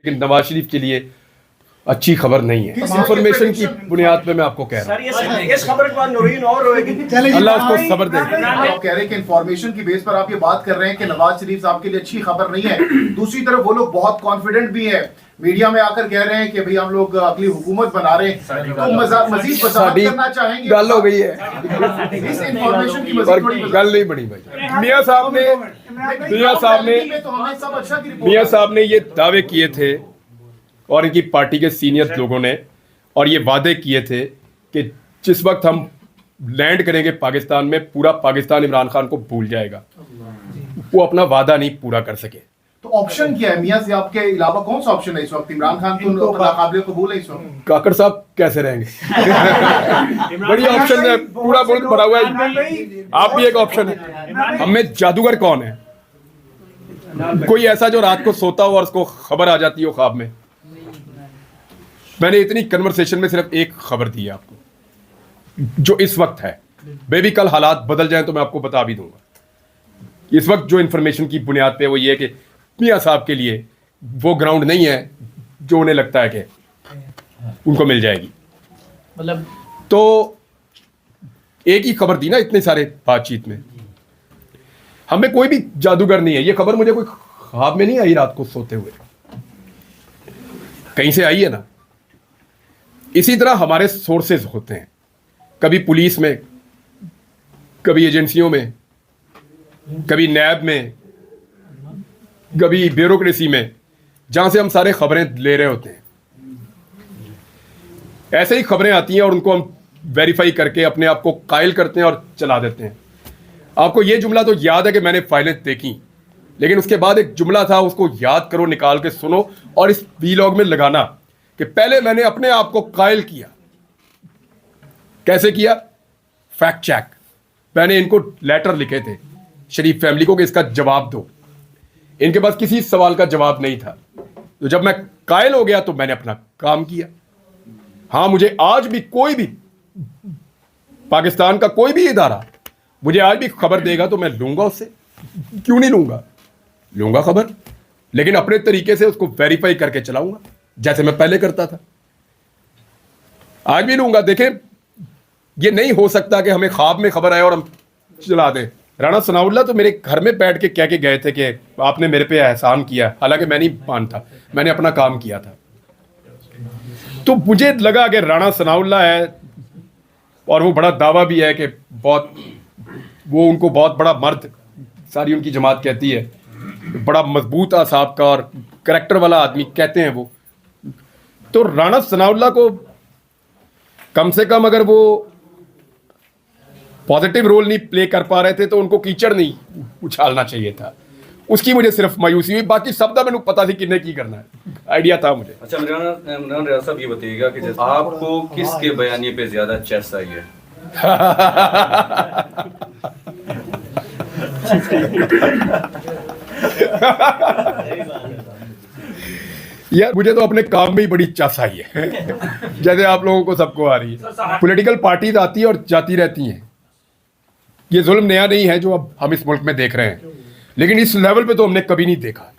लेकिन नवाज शरीफ के लिए अच्छी खबर नहीं है। इंफॉर्मेशन की बुनियाद पे मैं आपको कह रहा हूँ, इस खबर के बाद नौरीन और रोएगी। अल्लाह उसको सब्र दे। आप कह रहे हैं कि इंफॉर्मेशन की बेस पर आप ये बात कर रहे हैं कि नवाज शरीफ साहब के लिए अच्छी खबर नहीं है। दूसरी तरफ वो लोग बहुत कॉन्फिडेंट भी है, मीडिया में आकर कह रहे हैं कि भाई हम लोग अगली हुकूमत बना रहे हैं, तो मजीद वजाहत करना चाहेंगे। गल हो गई है, इस इंफॉर्मेशन की मजीद थोड़ी गल नहीं बनी भाई। मियां साहब ने ये दावे किए थे और इनकी पार्टी के सीनियर लोगों ने, और ये वादे किए थे कि जिस वक्त हम लैंड करेंगे पाकिस्तान में, पूरा पाकिस्तान इमरान खान को भूल जाएगा। वो अपना वादा नहीं पूरा कर सके। तो ऑप्शन क्या है मियां साहब के अलावा? कौन सा ऑप्शन है इस वक्त? इमरान खान तो काबिल कबूल है इस वक्त। काकड़ साहब कैसे रहेंगे? बड़ी ऑप्शन है, पूरा मुल्क भरा हुआ है, आप भी एक ऑप्शन है। हमें जादूगर कौन है? कोई ऐसा जो रात को सोता हो और उसको खबर आ जाती हो ख्वाब में। मैंने इतनी कन्वर्सेशन में सिर्फ एक खबर दी है आपको जो इस वक्त है। बेबी कल हालात बदल जाएं तो मैं आपको बता भी दूंगा। इस वक्त जो इन्फॉर्मेशन की बुनियाद पे वो ये है कि मियां साहब के लिए वो ग्राउंड नहीं है जो उन्हें लगता है कि उनको मिल जाएगी। मतलब तो एक ही खबर दी ना इतने सारे बातचीत में। हमें कोई भी जादूगर नहीं है। ये खबर मुझे कोई ख्वाब में नहीं आई रात को सोते हुए, कहीं से आई है ना। इसी तरह हमारे सोर्सेज होते हैं, कभी पुलिस में, कभी एजेंसियों में, कभी नैब में, कभी ब्यूरोक्रेसी में, जहां से हम सारे खबरें ले रहे होते हैं। ऐसे ही खबरें आती हैं और उनको हम वेरीफाई करके अपने आप को कायल करते हैं और चला देते हैं। आपको ये जुमला तो याद है कि मैंने फाइलें देखी, लेकिन उसके बाद एक जुमला था, उसको याद करो, निकाल के सुनो और इस वीलॉग में लगाना कि पहले मैंने अपने आप को कायल किया। कैसे किया? Fact check. मैंने इनको लेटर लिखे थे शरीफ फैमिली को कि इसका जवाब दो। इनके पास किसी सवाल का जवाब नहीं था। तो जब मैं कायल हो गया तो मैंने अपना काम किया। हाँ, मुझे आज भी कोई भी पाकिस्तान का कोई भी इदारा मुझे आज भी खबर देगा तो मैं लूंगा उससे। क्यों नहीं लूंगा? लूंगा खबर, लेकिन अपने तरीके से उसको वेरीफाई करके चलाऊंगा जैसे मैं पहले करता था। आज भी लूंगा। देखें, ये नहीं हो सकता कि हमें ख्वाब में खबर आए और हम चला दें। राणा सनाउल्लाह तो मेरे घर में बैठ के कह के गए थे कि आपने मेरे पे एहसान किया, हालांकि मैं नहीं मानता, मैंने अपना काम किया था। तो मुझे लगा कि राणा सनाउल्लाह है और वो बड़ा दावा भी है कि बहुत, वो उनको बहुत बड़ा मर्द सारी उनकी जमात कहती है, बड़ा मजबूत आसाब का और करैक्टर वाला आदमी कहते हैं वो। तो राणा सनाउल्लाह को कम से कम अगर वो पॉजिटिव रोल नहीं प्ले कर पा रहे थे तो उनको कीचड़ नहीं उछालना चाहिए था। उसकी मुझे सिर्फ मायूसी हुई। बाकी सब दा मैंने पता थी किन्हें की करना है, आइडिया था मुझे। अच्छा इमरान रियाज साहब, ये बताइएगा कि जैसे आपको किसके बयानिए पे ज्यादा चेस आई है? यार मुझे तो अपने काम में ही बड़ी चस आई है जैसे आप लोगों को सबको आ रही है। पॉलिटिकल पार्टीज आती है और जाती रहती हैं। ये जुल्म नया नहीं है जो अब हम इस मुल्क में देख रहे हैं, लेकिन इस लेवल पे तो हमने कभी नहीं देखा।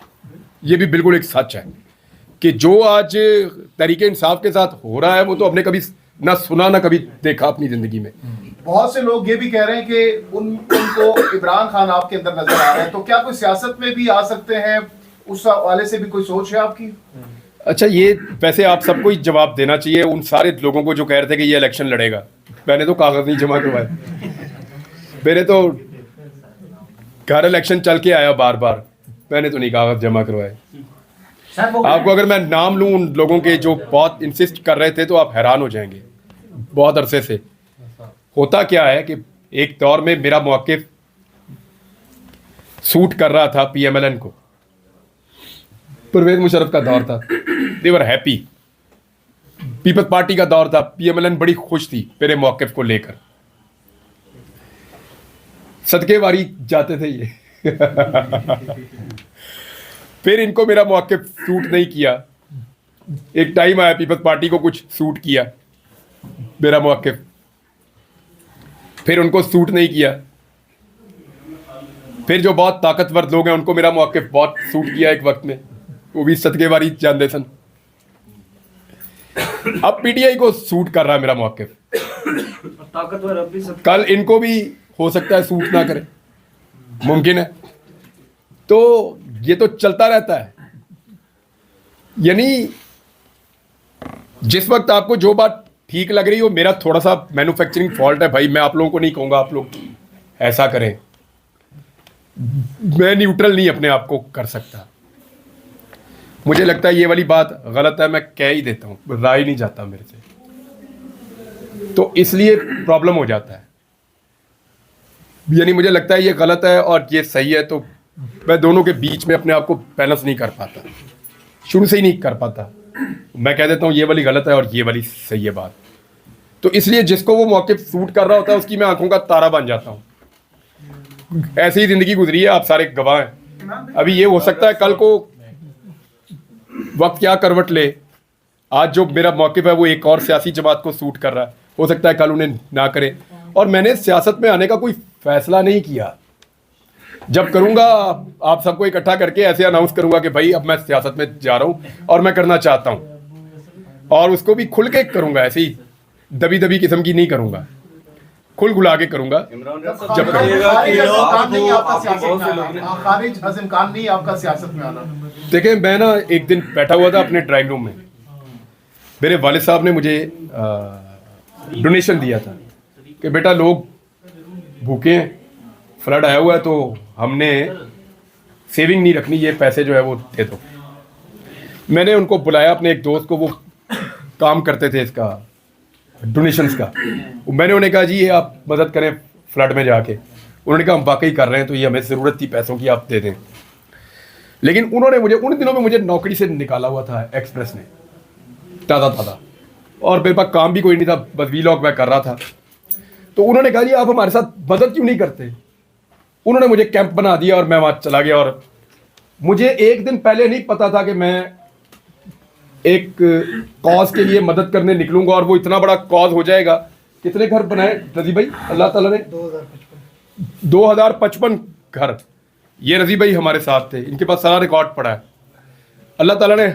ये भी बिल्कुल एक सच है कि जो आज तरीके इंसाफ के साथ हो रहा है वो तो हमने कभी ना सुना ना कभी देखा अपनी जिंदगी में। बहुत से लोग ये भी कह रहे हैं कि उनको इमरान खान आपके अंदर नजर आ रहे हैं, तो क्या कोई सियासत में भी आ सकते हैं? उस वाले से भी कोई सोच है आपकी? अच्छा, ये वैसे आप सबको ही जवाब देना चाहिए उन सारे लोगों को जो कह रहे थे कि ये इलेक्शन लड़ेगा। मैंने तो कागज नहीं जमा करवाए, मेरे तो घर इलेक्शन चल के आया बार बार, मैंने तो नहीं कागज जमा करवाए। आपको अगर मैं नाम लूं उन लोगों के जो बहुत इंसिस्ट कर रहे थे तो आप हैरान हो जाएंगे। बहुत अरसे से होता क्या है कि एक दौर में मेरा मौक़िफ़ सूट कर रहा था PMLN को, परवेज मुशर्रफ का दौर था, दे वर हैप्पी। पीपल्स पार्टी का दौर था, PMLN बड़ी खुश थी मेरे मौक़िफ़ को लेकर, सदके वारी जाते थे ये फिर इनको मेरा मौक़िफ़ सूट नहीं किया। एक टाइम आया पीपल्स पार्टी को कुछ सूट किया मेरा मौक़िफ़, फिर उनको सूट नहीं किया। फिर जो बहुत ताकतवर लोग हैं उनको मेरा मौक़िफ़ बहुत सूट किया एक वक्त में, वो भी सदकेवारी जानते सन। अब पीटीआई को सूट कर रहा है मेरा मौक़िफ़, ताकतवर अब भी सब कल इनको भी हो सकता है सूट ना करे, मुमकिन है। तो ये तो चलता रहता है। यानी जिस वक्त आपको जो बात ठीक लग रही हो, मेरा थोड़ा सा मैन्युफैक्चरिंग फॉल्ट है भाई, मैं आप लोगों को नहीं कहूँगा आप लोग ऐसा करें, मैं न्यूट्रल नहीं अपने आप को कर सकता। मुझे लगता है ये वाली बात गलत है, मैं कह ही देता हूँ, राय नहीं जाता मेरे से, तो इसलिए प्रॉब्लम हो जाता है। यानी मुझे लगता है ये गलत है और ये सही है, तो मैं दोनों के बीच में अपने आप को बैलेंस नहीं कर पाता, शुरू से ही नहीं कर पाता। मैं कह देता हूँ ये वाली गलत है और ये वाली सही है बात। तो इसलिए जिसको वो मौके सूट कर रहा होता है उसकी मैं आंखों का तारा बन जाता हूँ। ऐसी ही जिंदगी गुजरी है, आप सारे गवाह हैं। अभी ये हो सकता है कल को वक्त क्या करवट ले, आज जो मेरा मौक़िफ़ है वो एक और सियासी जमात को सूट कर रहा है, हो सकता है कल उन्हें ना करे। और मैंने सियासत में आने का कोई फैसला नहीं किया, जब करूंगा आप सबको इकट्ठा करके ऐसे अनाउंस करूंगा कि भाई अब मैं सियासत में जा रहा हूं और मैं करना चाहता हूं, और उसको भी खुल के करूंगा, ऐसे ही दबी दबी किस्म की नहीं करूंगा, खुल खुला के करूंगा। इमरान रियाज साहब, जब ये बताइएगा कि खारिज अज़म खान नहीं आपका सियासत में आना। देखें, मैं ना एक दिन बैठा हुआ था अपने ड्राइंग रूम में, मेरे वालिद साहब ने मुझे डोनेशन दिया था कि बेटा लोग भूखे हैं, फ्लड आया हुआ है, तो हमने सेविंग नहीं रखनी, ये पैसे जो है वो दे दो। मैंने उनको बुलाया, अपने एक दोस्त को, वो काम करते थे इसका डोनेशंस का। मैंने उन्हें कहा जी ये आप मदद करें फ्लड में जाके। उन्होंने कहा हम वाकई कर रहे हैं, तो ये हमें ज़रूरत थी पैसों की, आप दे दें। लेकिन उन्होंने मुझे उन दिनों में मुझे नौकरी से निकाला हुआ था एक्सप्रेस ने, ताज़ा, और मेरे पास काम भी कोई नहीं था, बस वीलॉग मैं कर रहा था। तो उन्होंने कहा जी आप हमारे साथ मदद क्यों नहीं करते। उन्होंने मुझे कैंप बना दिया और मैं वहाँ चला गया, और मुझे एक दिन पहले नहीं पता था कि मैं एक कॉज के लिए मदद करने निकलूंगा और वो इतना बड़ा कॉज हो जाएगा। कितने घर बनाए रजी भाई अल्लाह ताला ने? 2055 घर। ये रजी भाई हमारे साथ थे, इनके पास सारा रिकॉर्ड पड़ा है, अल्लाह ताला ने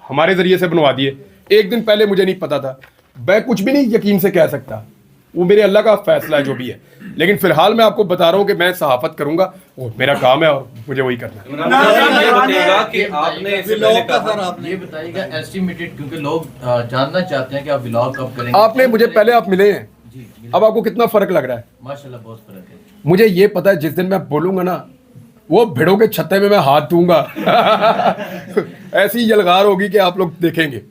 हमारे ज़रिए से बनवा दिए। एक दिन पहले मुझे नहीं पता था, मैं कुछ भी नहीं यकीन से कह सकता, वो मेरे अल्लाह का फैसला है जो भी है। लेकिन फिलहाल मैं आपको बता रहा हूँ कि मैं सहाफ़त करूँगा, वो मेरा काम है और मुझे वही करना है। इमरान रियाज साहब, ये बताइएगा कि आपने इससे पहले कहा, ये बताइएगा एस्टिमेटेड, क्योंकि लोग जानना चाहते हैं कि आप व्लॉग कब करेंगे। आपने मुझे पहले आप मिले हैं, जी, अब आपको कितना फ़र्क लग रहा है? माशाल्लाह बहुत फर्क है। मुझे ये पता है जिस दिन मैं बोलूँगा ना, वो भेड़ों के छत्ते में मैं हाथ दूंगा ऐसी यलगार होगी कि आप लोग देखेंगे।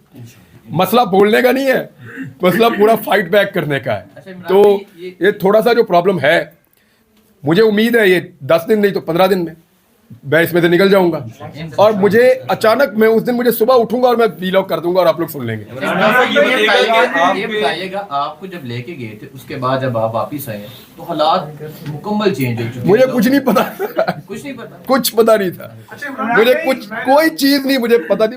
मसला बोलने का नहीं है, मसला पूरा फाइट बैक करने का है। अच्छा, इमरान तो भाई, ये थोड़ा सा जो प्रॉब्लम है, मुझे उम्मीद है ये 10 दिन नहीं तो 15 दिन में मैं इसमें से निकल जाऊंगा। और मुझे अचानक, मैं उस दिन मुझे सुबह उठूंगा और मैं वीलॉग कर दूंगा और आप लोग सुन लेंगे। इमरान रियाज साहब, ये बताइएगा कि ये बताइएगा आपको जब लेके गए थे उसके बाद जब आप वापिस आए तो हालात मुकम्मल चेंज हो चुके। मुझे कुछ नहीं पता कुछ नहीं पता, कुछ पता नहीं था मुझे, कुछ कोई चीज नहीं मुझे पता थी।